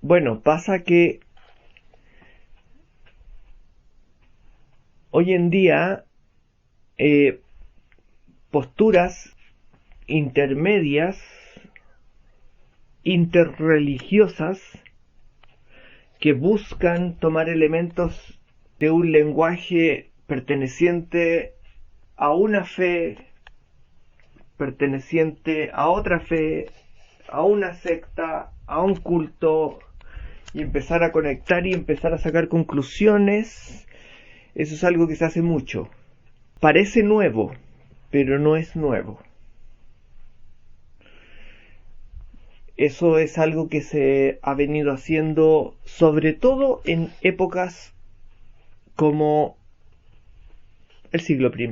Bueno, pasa que hoy en día posturas intermedias, interreligiosas, que buscan tomar elementos de un lenguaje perteneciente a una fe, perteneciente a otra fe, a una secta, a un culto, y empezar a conectar y empezar a sacar conclusiones. Eso es algo que se hace mucho. Parece nuevo, pero no es nuevo. Eso es algo que se ha venido haciendo sobre todo en épocas como el siglo I.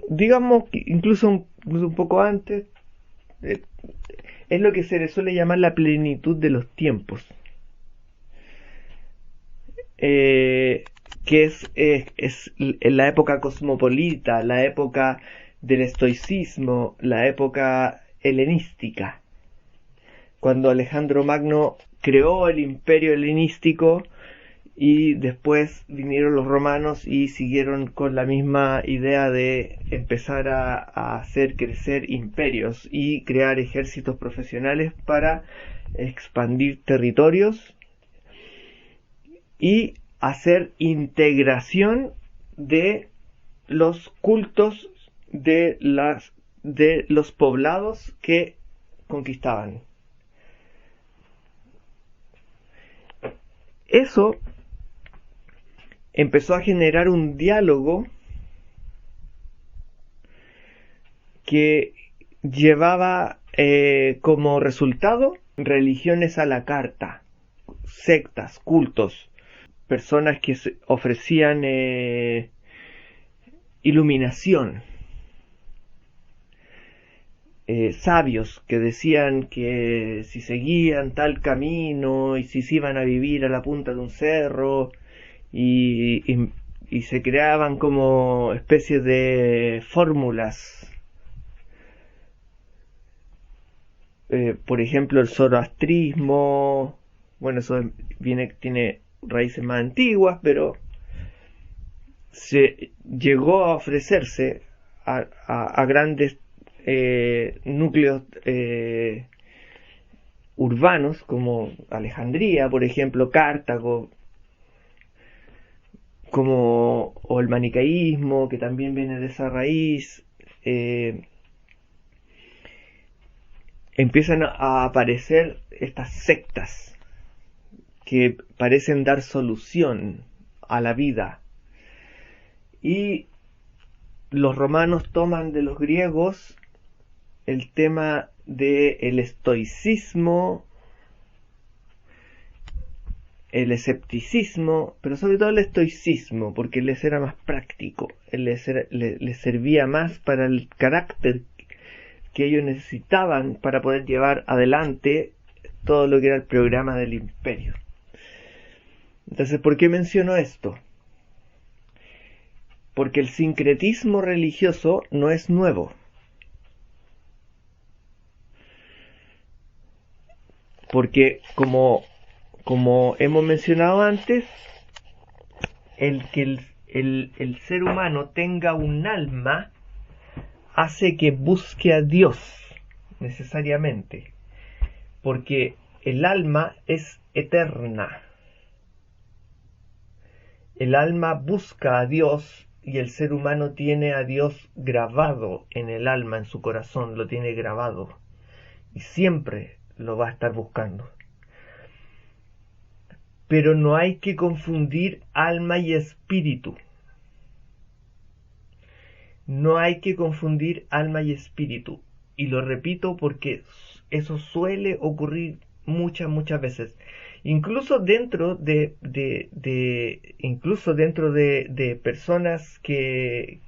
Digamos que incluso un poco antes, es lo que se le suele llamar la plenitud de los tiempos. Que es la época cosmopolita, la época del estoicismo, la época helenística. Cuando Alejandro Magno creó el imperio helenístico y después vinieron los romanos y siguieron con la misma idea de empezar a hacer crecer imperios y crear ejércitos profesionales para expandir territorios y hacer integración de los cultos de los poblados que conquistaban. Eso empezó a generar un diálogo que llevaba como resultado religiones a la carta, sectas, cultos, personas que ofrecían iluminación, sabios que decían que si seguían tal camino y si se iban a vivir a la punta de un cerro y se creaban como especies de fórmulas. Por ejemplo, el zoroastrismo, bueno, eso tiene raíces más antiguas, pero se llegó a ofrecerse a grandes núcleos urbanos como Alejandría, por ejemplo, Cartago, o el manicaísmo, que también viene de esa raíz. Empiezan a aparecer estas sectas que parecen dar solución a la vida. Y los romanos toman de los griegos el tema del estoicismo, el escepticismo, pero sobre todo el estoicismo, porque les era más práctico, les servía más para el carácter que ellos necesitaban para poder llevar adelante todo lo que era el programa del imperio. Entonces, ¿por qué menciono esto? Porque el sincretismo religioso no es nuevo. Porque, como hemos mencionado antes, el que el ser humano tenga un alma hace que busque a Dios necesariamente, porque el alma es eterna. El alma busca a Dios y el ser humano tiene a Dios grabado en el alma, en su corazón, lo tiene grabado y siempre lo va a estar buscando. Pero no hay que confundir alma y espíritu. No hay que confundir alma y espíritu. Y lo repito porque eso suele ocurrir muchas veces. Incluso dentro de personas que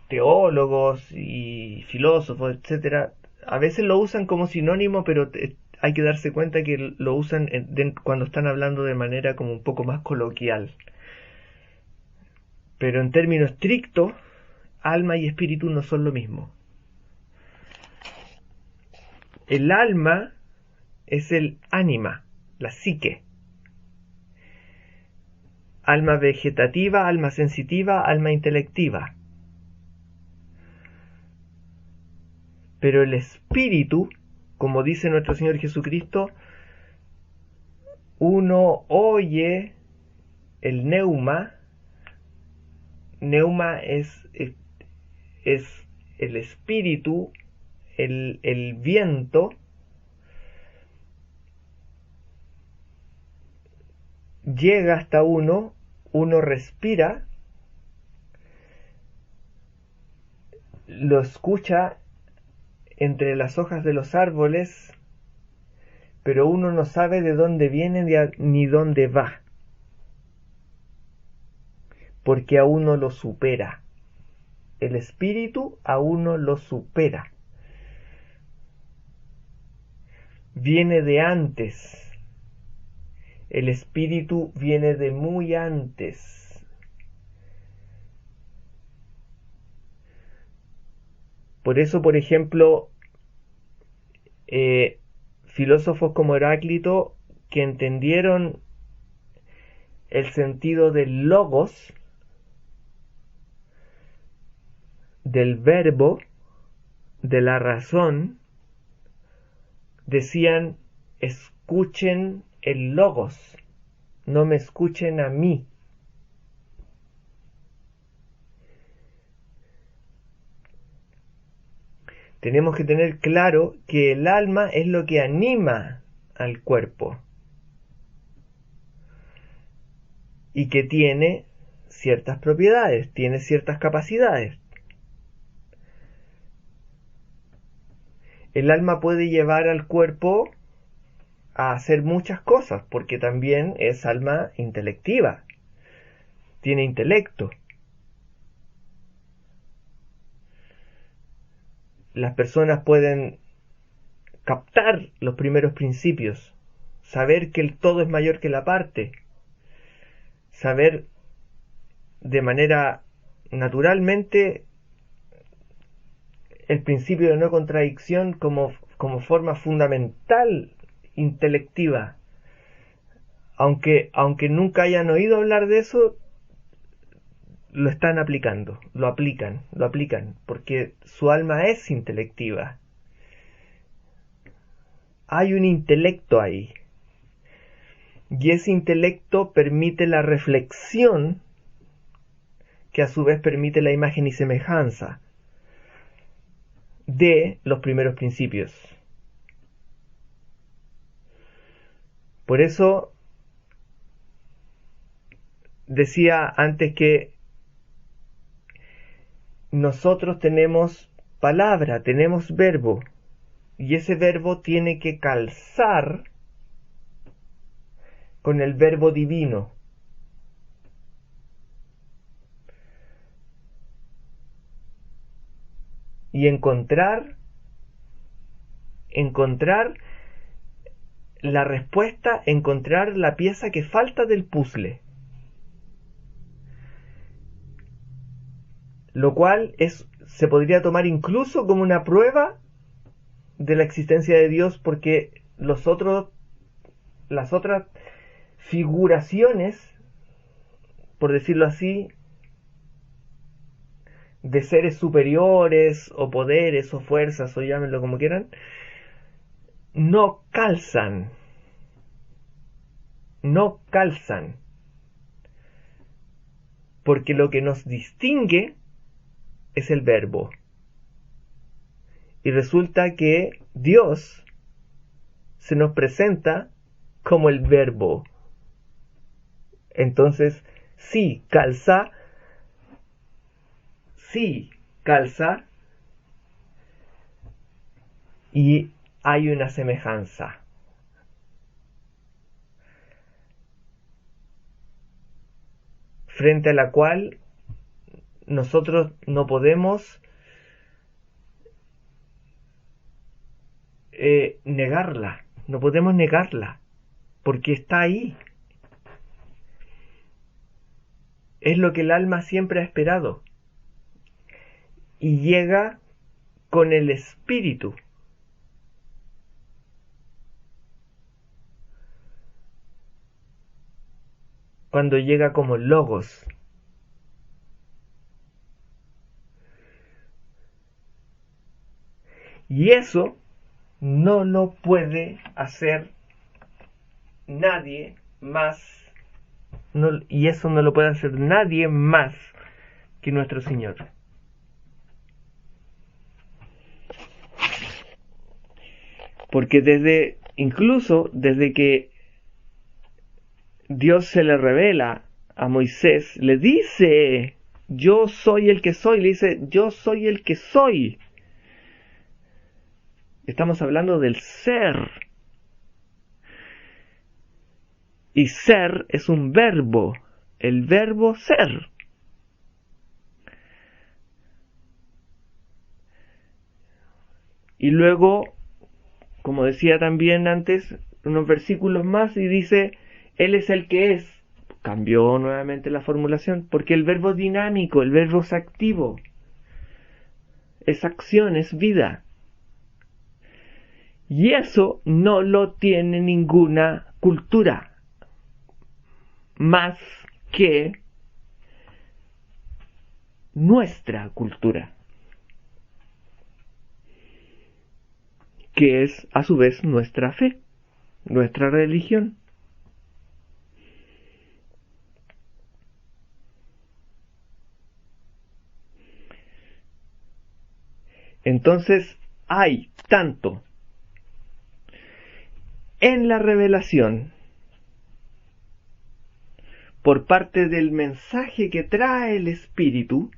teólogos y filósofos, etcétera, a veces lo usan como sinónimo, pero hay que darse cuenta que lo usan cuando están hablando de manera como un poco más coloquial. Pero en términos estrictos, alma y espíritu no son lo mismo. El alma es el ánima, la psique. Alma vegetativa, alma sensitiva, alma intelectiva. Pero el espíritu, como dice nuestro Señor Jesucristo, uno oye el neuma. Neuma es el espíritu, el viento. Llega hasta uno respira, lo escucha entre las hojas de los árboles, pero uno no sabe de dónde viene ni dónde va, porque a uno lo supera. El espíritu a uno lo supera. Viene de antes. El espíritu viene de muy antes. Por eso, por ejemplo, filósofos como Heráclito, que entendieron el sentido del logos, del verbo, de la razón, decían: escuchen el logos, no me escuchen a mí. Tenemos que tener claro que el alma es lo que anima al cuerpo y que tiene ciertas propiedades, tiene ciertas capacidades. El alma puede llevar al cuerpo a hacer muchas cosas, porque también es alma intelectiva, tiene intelecto. Las personas pueden captar los primeros principios, saber que el todo es mayor que la parte, saber de manera naturalmente el principio de no contradicción como forma fundamental intelectiva. Aunque nunca hayan oído hablar de eso, lo están aplicando, lo aplican, porque su alma es intelectiva. Hay un intelecto ahí. Y ese intelecto permite la reflexión, que a su vez permite la imagen y semejanza de los primeros principios. Por eso decía antes que nosotros tenemos palabra, tenemos verbo, y ese verbo tiene que calzar con el verbo divino. Y encontrar la respuesta, encontrar la pieza que falta del puzzle. Lo cual se podría tomar incluso como una prueba de la existencia de Dios, porque las otras figuraciones, por decirlo así, de seres superiores o poderes o fuerzas o llámenlo como quieran, no calzan, porque lo que nos distingue es el verbo. Y resulta que Dios se nos presenta como el verbo. Entonces, sí calza, y hay una semejanza. Frente a la cual nosotros no podemos negarla, porque está ahí. Es lo que el alma siempre ha esperado. y llega con el Espíritu. Cuando llega como Logos. Y eso no lo puede hacer nadie más. Y eso no lo puede hacer nadie más que nuestro Señor. Porque incluso desde que Dios se le revela a Moisés, le dice, yo soy el que soy, le dice, yo soy el que soy. Estamos hablando del ser. Y ser es un verbo, el verbo ser. Y luego, como decía también antes, unos versículos más y dice, Él es el que es. Cambió nuevamente la formulación, porque el verbo es dinámico, el verbo es activo. Es acción, es vida. Y eso no lo tiene ninguna cultura, más que nuestra cultura, que es a su vez nuestra fe, nuestra religión. Entonces hay tanto en la revelación por parte del mensaje que trae el Espíritu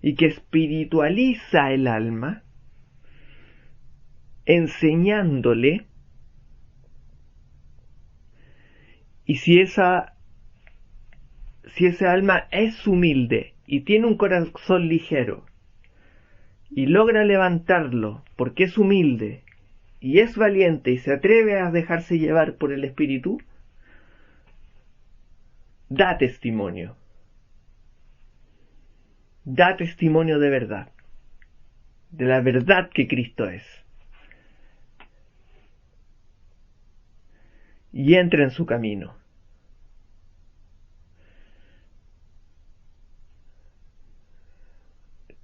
y que espiritualiza el alma, enseñándole, y si esa alma es humilde y tiene un corazón ligero y logra levantarlo porque es humilde y es valiente y se atreve a dejarse llevar por el Espíritu, da testimonio de verdad, de la verdad que Cristo es, y entra en su camino.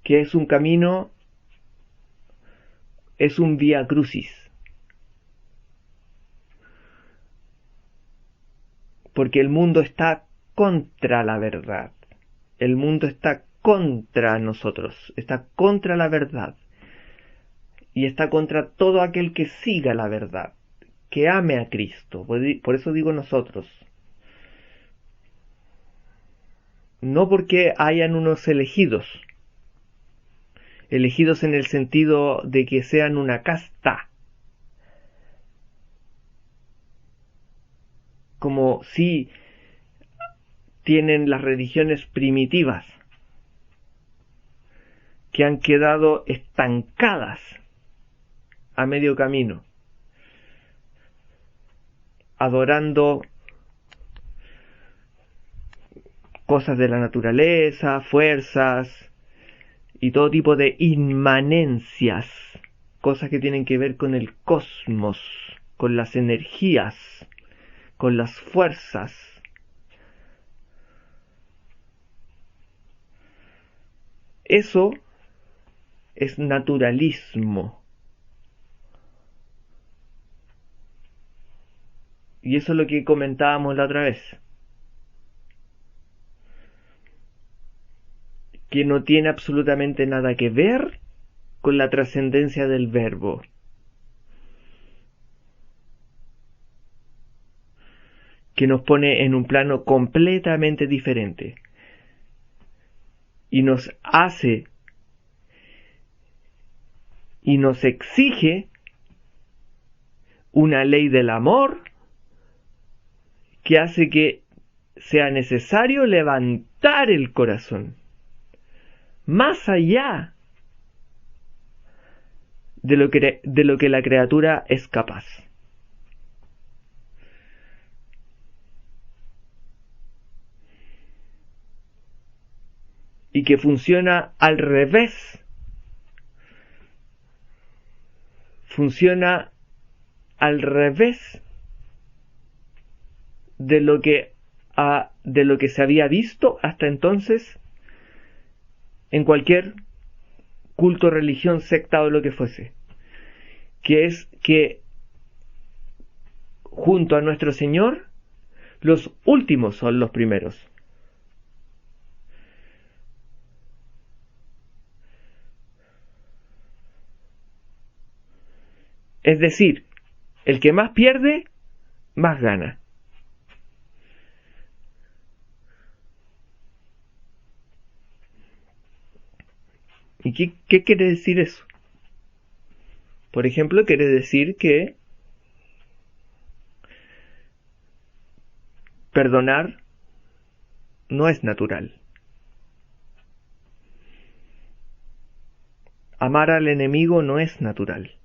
Que es un camino, es un vía crucis. Porque el mundo está contra la verdad. El mundo está contra nosotros, está contra la verdad. Y está contra todo aquel que siga la verdad, que ame a Cristo. Por eso digo nosotros. No porque hayan unos elegidos en el sentido de que sean una casta, como si tienen las religiones primitivas, que han quedado estancadas a medio camino, adorando cosas de la naturaleza, fuerzas y todo tipo de inmanencias, cosas que tienen que ver con el cosmos, con las energías, con las fuerzas. Eso es naturalismo. Y eso es lo que comentábamos la otra vez. Que no tiene absolutamente nada que ver con la trascendencia del verbo. Que nos pone en un plano completamente diferente. Y nos hace y nos exige una ley del amor que hace que sea necesario levantar el corazón más allá de lo que la criatura es capaz. y que funciona al revés. Funciona al revés de lo que se había visto hasta entonces en cualquier culto, religión, secta o lo que fuese, que es que junto a nuestro Señor los últimos son los primeros. Es decir, el que más pierde, más gana. ¿Y qué quiere decir eso? Por ejemplo, quiere decir que perdonar no es natural. Amar al enemigo no es natural.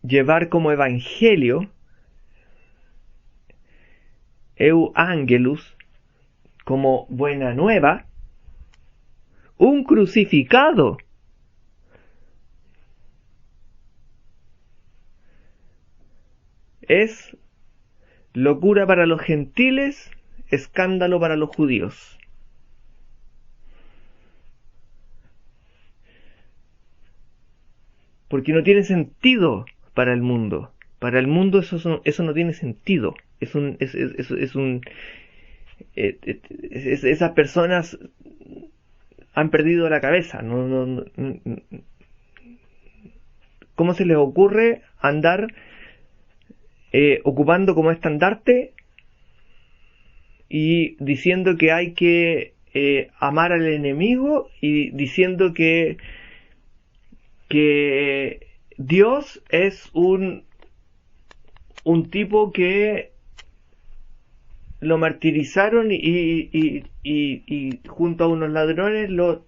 Llevar como evangelio Euangelus, como buena nueva, un crucificado. Es locura para los gentiles, escándalo para los judíos. Porque no tiene sentido para el mundo. Para el mundo eso no tiene sentido. Esas personas han perdido la cabeza. ¿Cómo se les ocurre andar ocupando como estandarte y diciendo que hay que amar al enemigo y diciendo que Dios es un tipo que lo martirizaron y junto a unos ladrones lo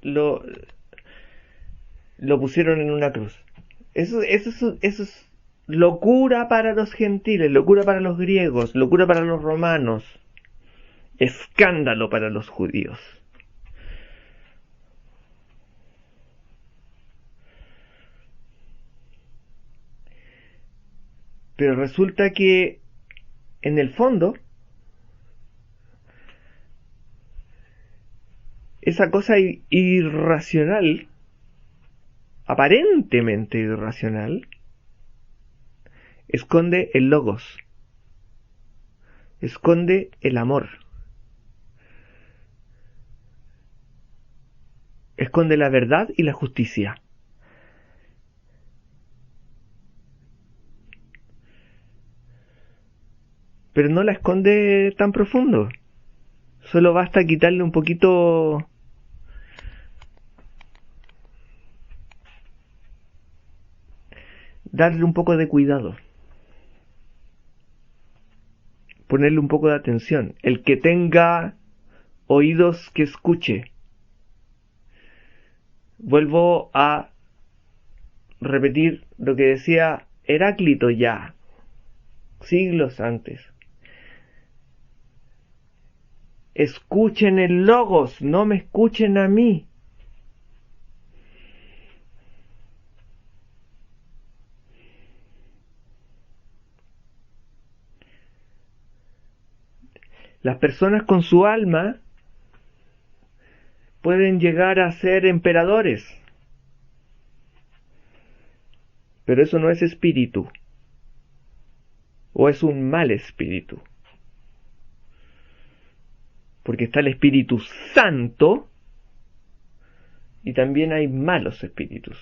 pusieron en una cruz? Eso es locura para los gentiles, locura para los griegos, locura para los romanos, escándalo para los judíos. Pero resulta que en el fondo esa cosa irracional, aparentemente irracional, esconde el logos, esconde el amor, esconde la verdad y la justicia. Pero no la esconde tan profundo. Solo basta quitarle un poquito, darle un poco de cuidado, ponerle un poco de atención. El que tenga oídos que escuche. Vuelvo a repetir lo que decía Heráclito ya, siglos antes. Escuchen el logos, no me escuchen a mí. Las personas con su alma pueden llegar a ser emperadores, pero eso no es espíritu, o es un mal espíritu. Porque está el Espíritu Santo y también hay malos espíritus.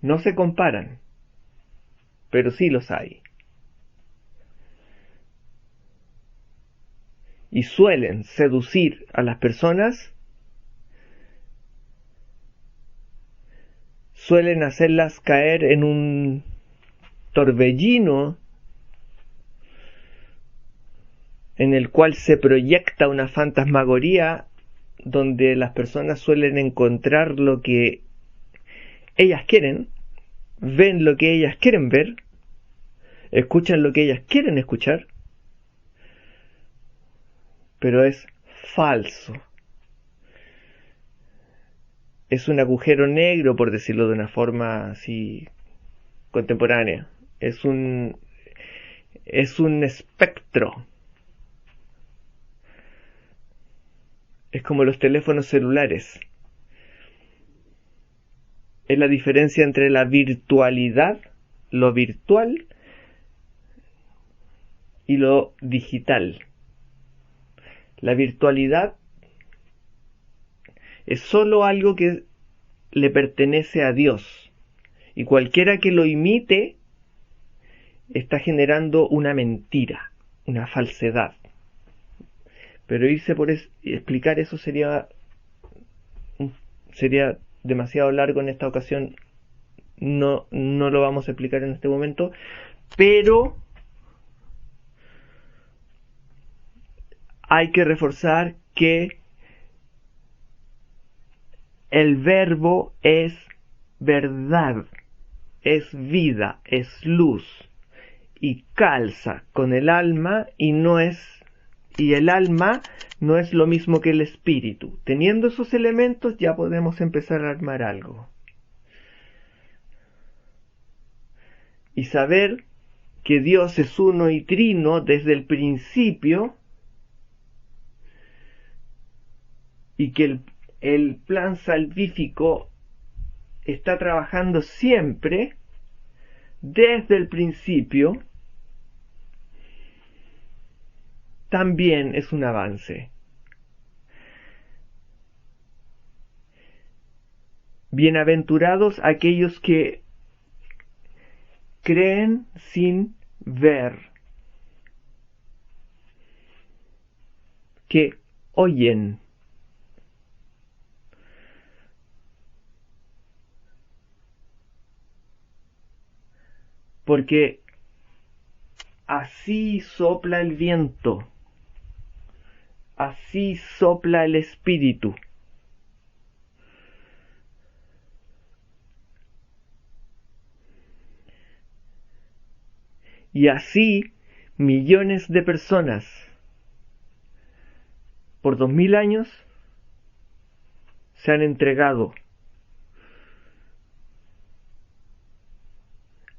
No se comparan, pero sí los hay. Y suelen seducir a las personas, suelen hacerlas caer en un torbellino en el cual se proyecta una fantasmagoría donde las personas suelen encontrar lo que ellas quieren, ven lo que ellas quieren ver, escuchan lo que ellas quieren escuchar, pero es falso. Es un agujero negro, por decirlo de una forma así contemporánea. Es un espectro. Es como los teléfonos celulares. Es la diferencia entre la virtualidad, lo virtual, y lo digital. La virtualidad es solo algo que le pertenece a Dios, y cualquiera que lo imite está generando una mentira, una falsedad. Pero irse por explicar eso sería demasiado largo en esta ocasión. No lo vamos a explicar en este momento, pero hay que reforzar que el verbo es verdad, es vida, es luz, y calza con el alma, y el alma no es lo mismo que el espíritu. Teniendo esos elementos ya podemos empezar a armar algo. Y saber que Dios es uno y trino desde el principio, y que el plan salvífico está trabajando siempre desde el principio, también es un avance. Bienaventurados aquellos que creen sin ver, que oyen. Porque así sopla el viento, así sopla el espíritu. Y así millones de personas por 2000 años se han entregado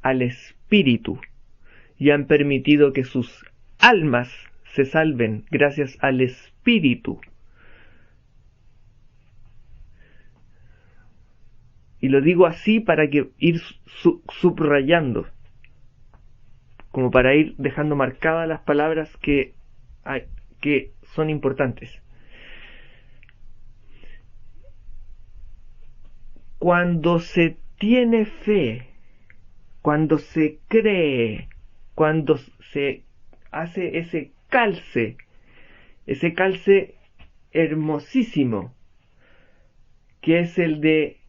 al espíritu y han permitido que sus almas se salven gracias al espíritu. Y lo digo así para que ir subrayando, como para ir dejando marcadas las palabras que son importantes. Cuando se tiene fe, cuando se cree, cuando se hace ese calce hermosísimo, que es el de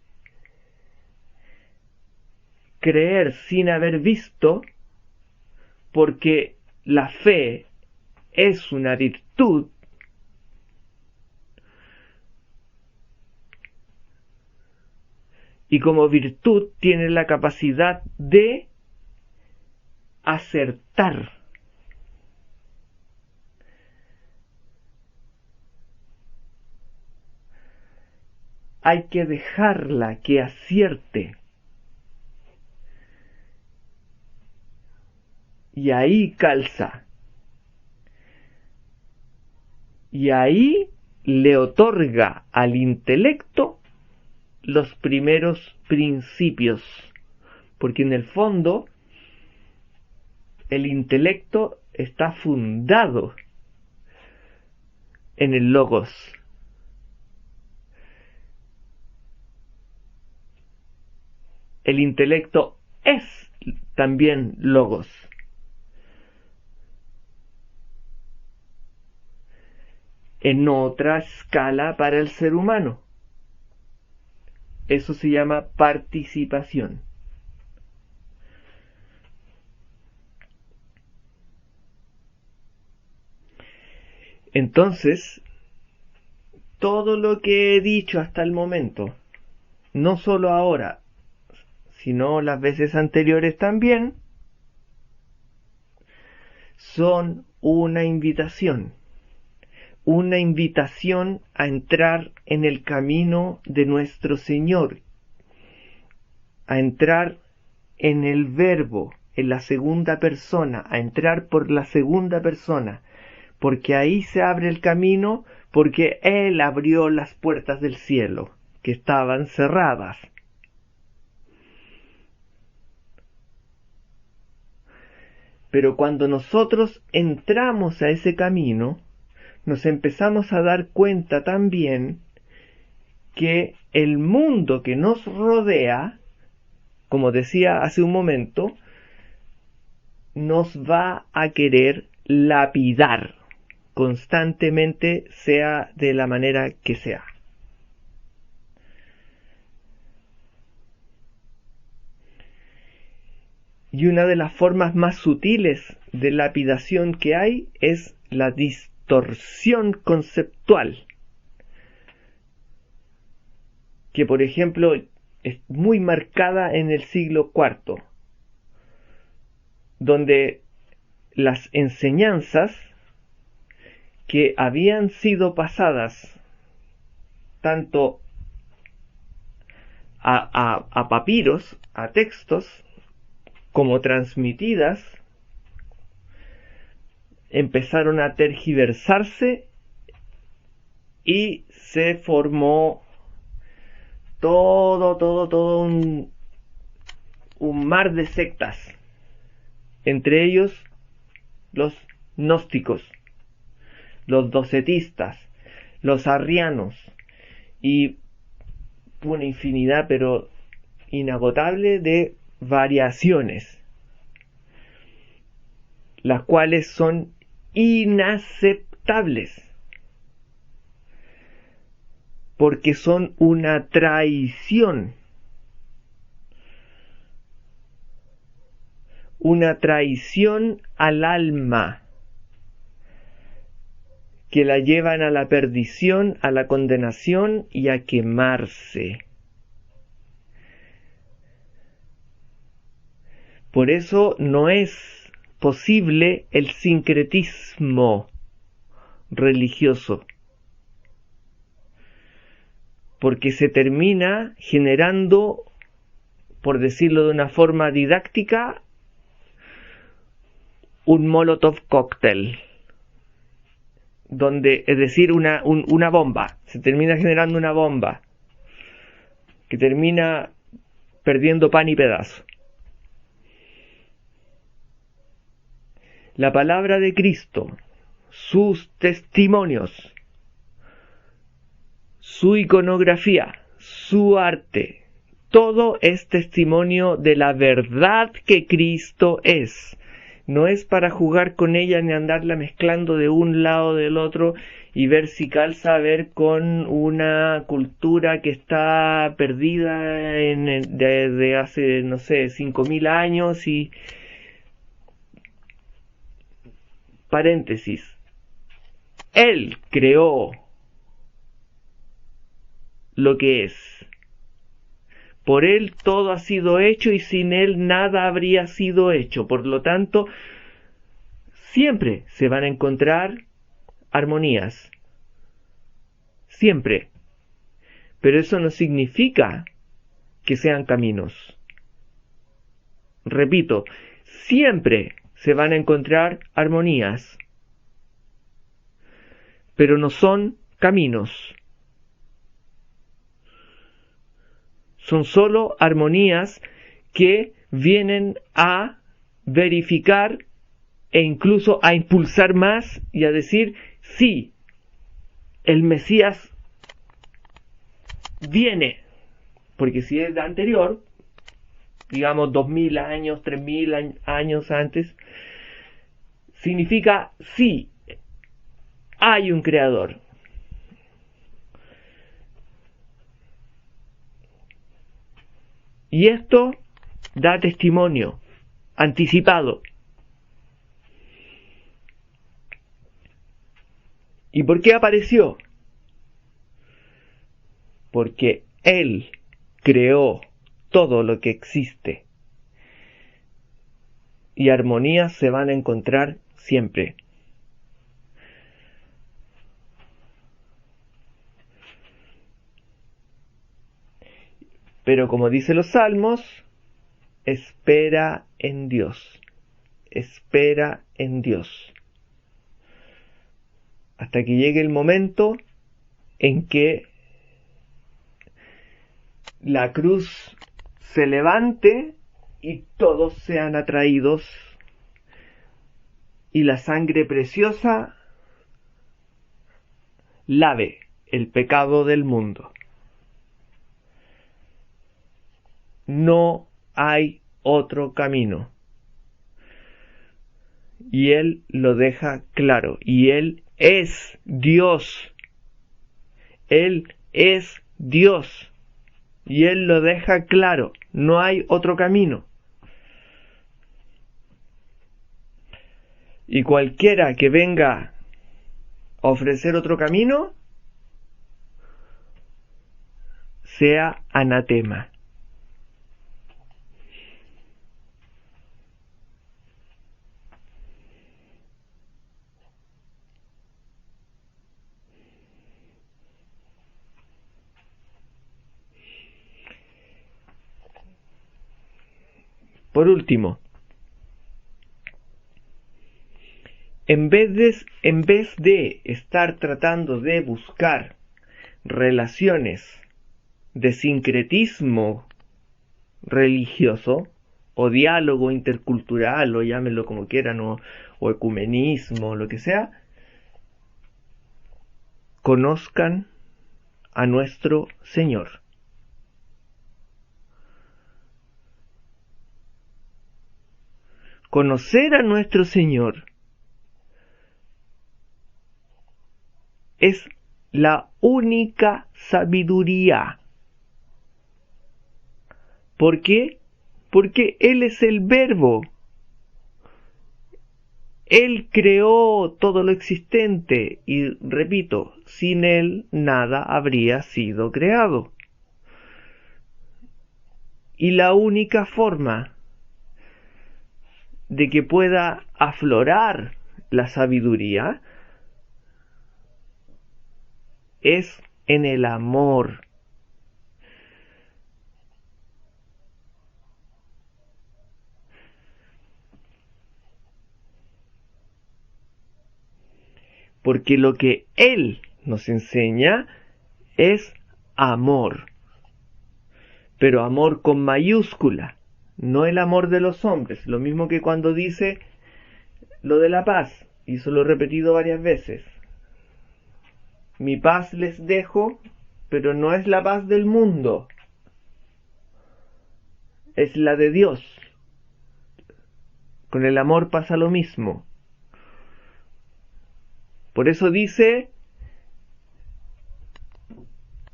creer sin haber visto, porque la fe es una virtud, y como virtud tiene la capacidad de acertar. Hay que dejarla que acierte. Y ahí calza. Y ahí le otorga al intelecto los primeros principios. Porque en el fondo el intelecto está fundado en el logos. El intelecto es también logos. En otra escala para el ser humano. Eso se llama participación. Entonces, todo lo que he dicho hasta el momento, no solo ahora, sino las veces anteriores también, son una invitación a entrar en el camino de nuestro Señor, a entrar en el verbo, en la segunda persona, a entrar por la segunda persona, porque ahí se abre el camino, porque Él abrió las puertas del cielo, que estaban cerradas. Pero cuando nosotros entramos a ese camino, nos empezamos a dar cuenta también que el mundo que nos rodea, como decía hace un momento, nos va a querer lapidar constantemente, sea de la manera que sea. Y una de las formas más sutiles de lapidación que hay es la distorsión conceptual, que por ejemplo es muy marcada en el siglo IV, donde las enseñanzas que habían sido pasadas tanto a papiros, a textos, como transmitidas, empezaron a tergiversarse y se formó todo un mar de sectas, entre ellos los gnósticos, los docetistas, los arrianos y una infinidad pero inagotable de variaciones, las cuales son inaceptables porque son una traición al alma, que la llevan a la perdición, a la condenación y a quemarse. Por eso no es posible el sincretismo religioso, porque se termina generando, por decirlo de una forma didáctica, un Molotov cóctel, donde, es decir, una bomba, se termina generando una bomba que termina perdiendo pan y pedazo. La palabra de Cristo, sus testimonios, su iconografía, su arte, todo es testimonio de la verdad que Cristo es. No es para jugar con ella ni andarla mezclando de un lado del otro y ver si calza a ver con una cultura que está perdida desde hace, no sé, 5.000 años y... Paréntesis. Él creó lo que es. Por Él todo ha sido hecho y sin Él nada habría sido hecho. Por lo tanto, siempre se van a encontrar armonías. Siempre. Pero eso no significa que sean caminos. Repito, siempre se van a encontrar armonías. Pero no son caminos. Son solo armonías que vienen a verificar e incluso a impulsar más y a decir, sí, el Mesías viene. Porque si es anterior, digamos 2000 años, 3000 años antes, significa, sí, hay un creador. Y esto da testimonio anticipado. ¿Y por qué apareció? porque Él creó todo lo que existe. Y armonías se van a encontrar siempre. Pero como dicen los salmos, espera en Dios. Espera en Dios. Hasta que llegue el momento en que la cruz se levante y todos sean atraídos y la sangre preciosa lave el pecado del mundo. No hay otro camino. Y Él lo deja claro. Y Él es Dios. Él es Dios. Y Él lo deja claro. No hay otro camino. Y cualquiera que venga a ofrecer otro camino, sea anatema. Por último, en vez de estar tratando de buscar relaciones de sincretismo religioso, o diálogo intercultural, o llámenlo como quieran, o ecumenismo, lo que sea, conozcan a nuestro Señor. Conocer a nuestro Señor es la única sabiduría. ¿Por qué? Porque Él es el Verbo. Él creó todo lo existente y, repito, sin Él nada habría sido creado. Y la única forma de que pueda aflorar la sabiduría es en el amor. Porque lo que Él nos enseña es amor. Pero amor con mayúscula, no el amor de los hombres. Lo mismo que cuando dice lo de la paz, y eso lo he repetido varias veces. Mi paz les dejo, pero no es la paz del mundo. Es la de Dios. Con el amor pasa lo mismo. Por eso dice,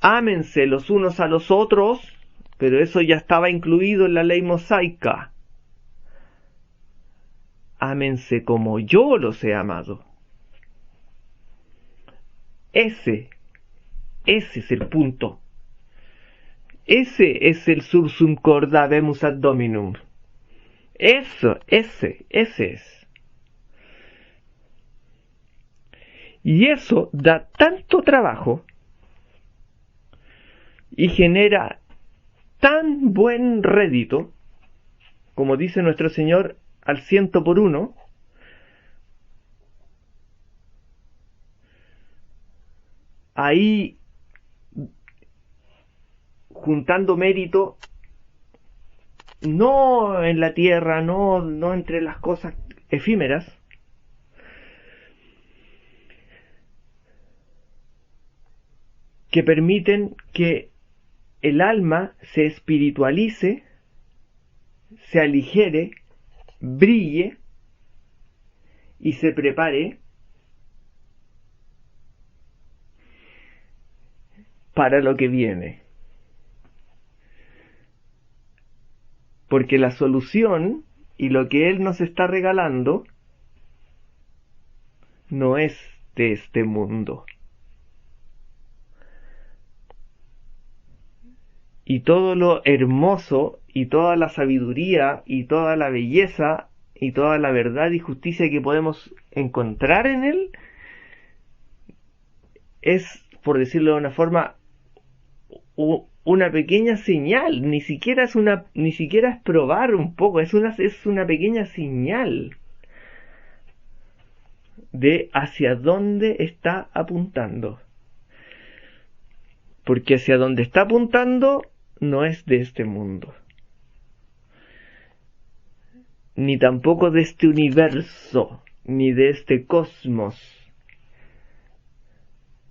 ámense los unos a los otros, pero eso ya estaba incluido en la ley mosaica. Ámense como yo los he amado. Ese es el punto. Ese es el sursum corda habemus ad dominum. Ese es. Y eso da tanto trabajo y genera tan buen rédito, como dice nuestro Señor, al 100 por 1, ahí juntando mérito, no en la tierra, no entre las cosas efímeras, que permiten que el alma se espiritualice, se aligere, brille y se prepare para lo que viene. Porque la solución y lo que Él nos está regalando no es de este mundo. y todo lo hermoso y toda la sabiduría y toda la belleza y toda la verdad y justicia que podemos encontrar en él es, por decirlo de una forma, una pequeña señal, ni siquiera es probar un poco, es una pequeña señal de hacia dónde está apuntando. Porque hacia donde está apuntando no es de este mundo, ni tampoco de este universo, ni de este cosmos,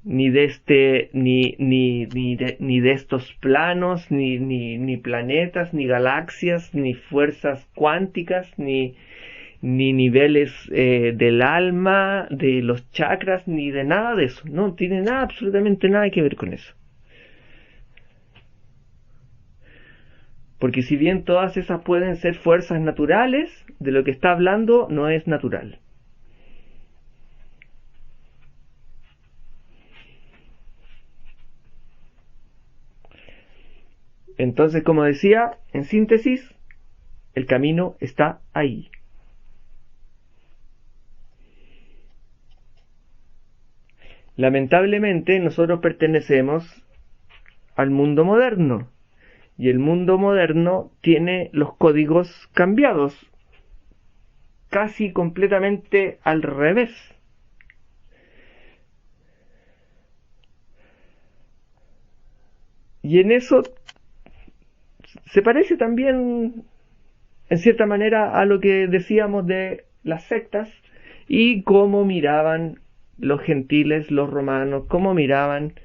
ni de estos planos, ni planetas, ni galaxias, ni fuerzas cuánticas, ni niveles del alma, de los chakras, ni de nada de eso. No tiene nada, absolutamente nada que ver con eso. Porque si bien todas esas pueden ser fuerzas naturales, de lo que está hablando no es natural. Entonces, como decía, en síntesis, el camino está ahí. Lamentablemente, nosotros pertenecemos al mundo moderno. Y el mundo moderno tiene los códigos cambiados, casi completamente al revés. Y en eso se parece también, en cierta manera, a lo que decíamos de las sectas y cómo miraban los gentiles, los romanos, cómo miraban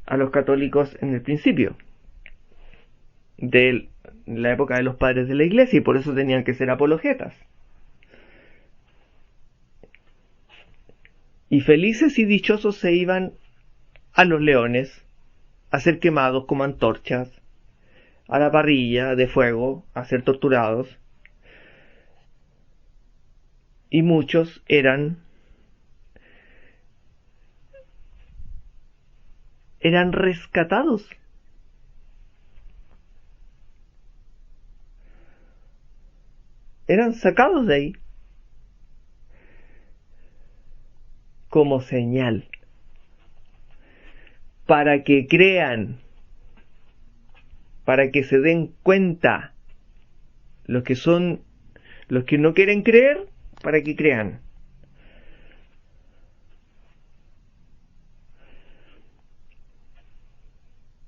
a los católicos en el principio de la época de los padres de la iglesia, y por eso tenían que ser apologetas. Y felices y dichosos se iban a los leones a ser quemados como antorchas, a la parrilla de fuego, a ser torturados. Y muchos eran rescatados. Eran sacados de ahí como señal para que crean, para que se den cuenta los que no quieren creer, para que crean.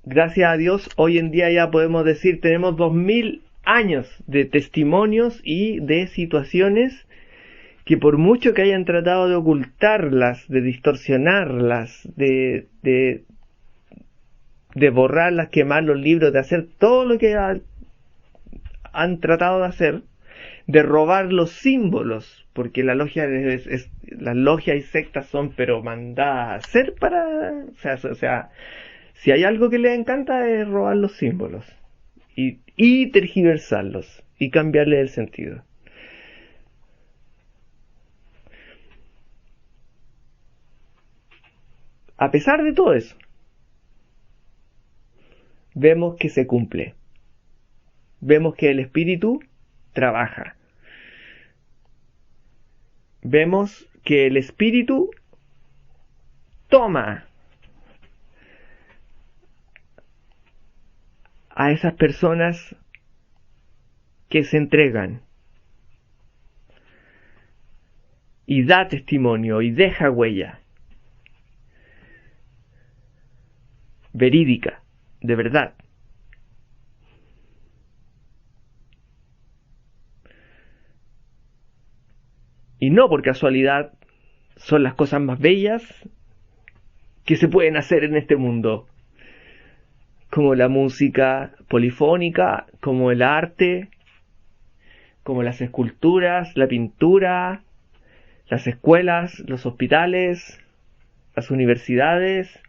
Gracias a Dios, hoy en día ya podemos decir, tenemos 2000 años de testimonios y de situaciones que por mucho que hayan tratado de ocultarlas, de distorsionarlas, de borrarlas, quemar los libros, de hacer todo lo que han tratado de hacer, de robar los símbolos, porque las logias y sectas son pero mandadas a hacer para, o sea, si hay algo que les encanta es robar los símbolos y tergiversarlos y cambiarles el sentido. A pesar de todo eso, vemos que se cumple. Vemos que el espíritu trabaja. Vemos que el espíritu toma a esas personas que se entregan y da testimonio y deja huella verídica, de verdad. Y no por casualidad son las cosas más bellas que se pueden hacer en este mundo, como la música polifónica, como el arte, como las esculturas, la pintura, las escuelas, los hospitales, las universidades.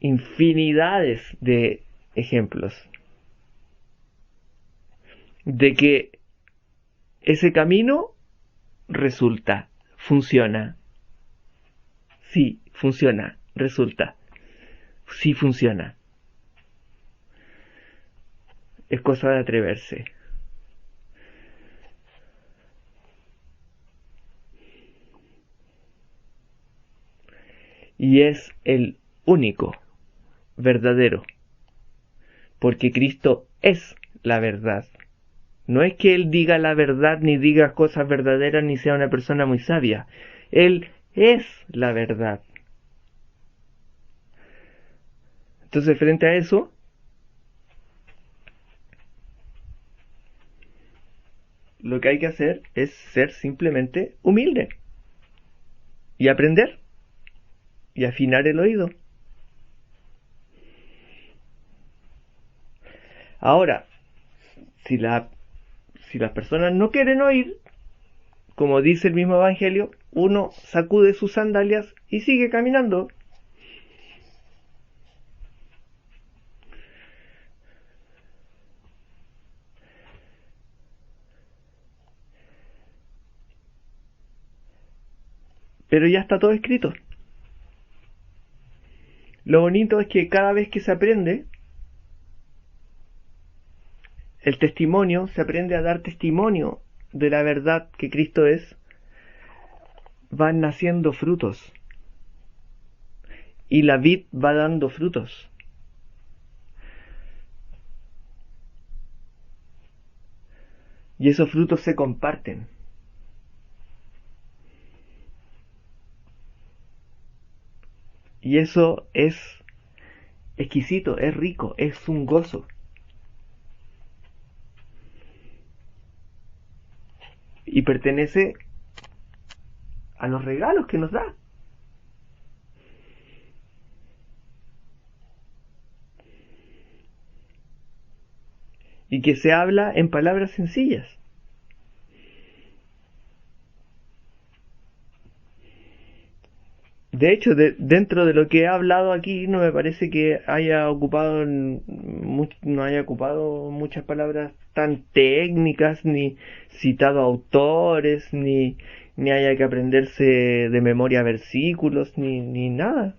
Infinidades de ejemplos de que ese camino resulta, funciona, Sí, funciona, resulta. Sí funciona. Es cosa de atreverse. Y es el único verdadero, porque Cristo es la verdad. No es que Él diga la verdad, ni diga cosas verdaderas, ni sea una persona muy sabia. Él es la verdad. Entonces, frente a eso, lo que hay que hacer es ser simplemente humilde y aprender y afinar el oído. Ahora, si, si las personas no quieren oír, como dice el mismo Evangelio, uno sacude sus sandalias y sigue caminando. Pero ya está todo escrito. Lo bonito es que cada vez que se aprende, el testimonio, se aprende a dar testimonio de la verdad que Cristo es, van naciendo frutos. Y la vid va dando frutos. Y esos frutos se comparten. Y eso es exquisito, es rico, es un gozo. Y pertenece a los regalos que nos da. Y que se habla en palabras sencillas. De hecho, dentro de lo que he hablado aquí, no me parece que haya ocupado no haya ocupado muchas palabras tan técnicas, ni citado autores, ni haya que aprenderse de memoria versículos, ni nada.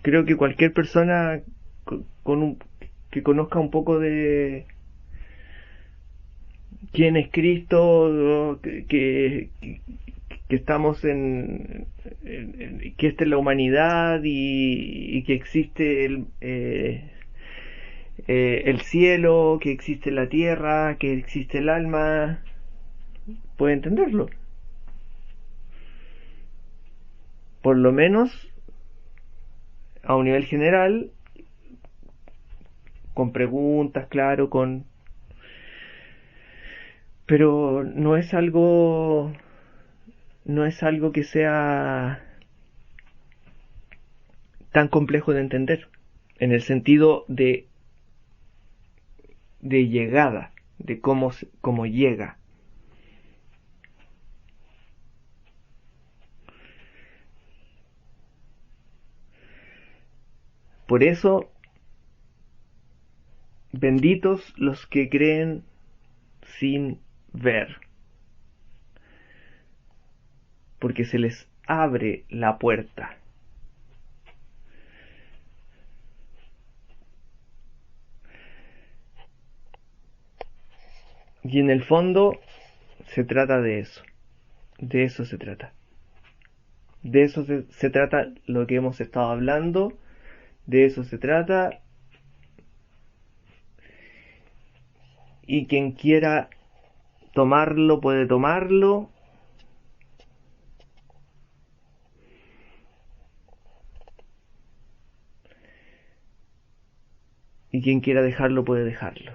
Creo que cualquier persona que conozca un poco de quién es Cristo, que estamos que esta es la humanidad y que existe el cielo, que existe la tierra, que existe el alma, puede entenderlo. Por lo menos a un nivel general, con preguntas, claro, pero no es algo que sea tan complejo de entender, en el sentido de llegada, de cómo llega. Por eso, benditos los que creen sin ver, porque se les abre la puerta. Y en el fondo se trata de eso se trata. De eso se trata lo que hemos estado hablando, de eso se trata. Y quien quiera tomarlo puede tomarlo. Y quien quiera dejarlo puede dejarlo.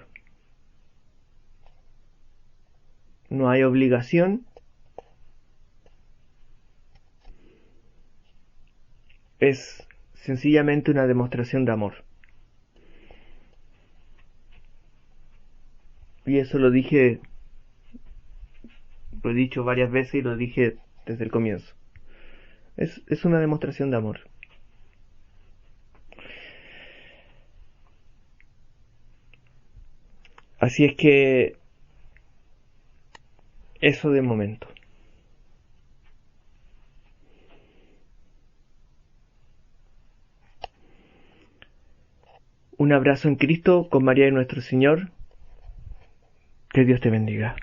No hay obligación. Es sencillamente una demostración de amor. Y eso lo he dicho varias veces y lo dije desde el comienzo. Es una demostración de amor. Así es que eso de momento. Un abrazo en Cristo con María de nuestro Señor. Que Dios te bendiga.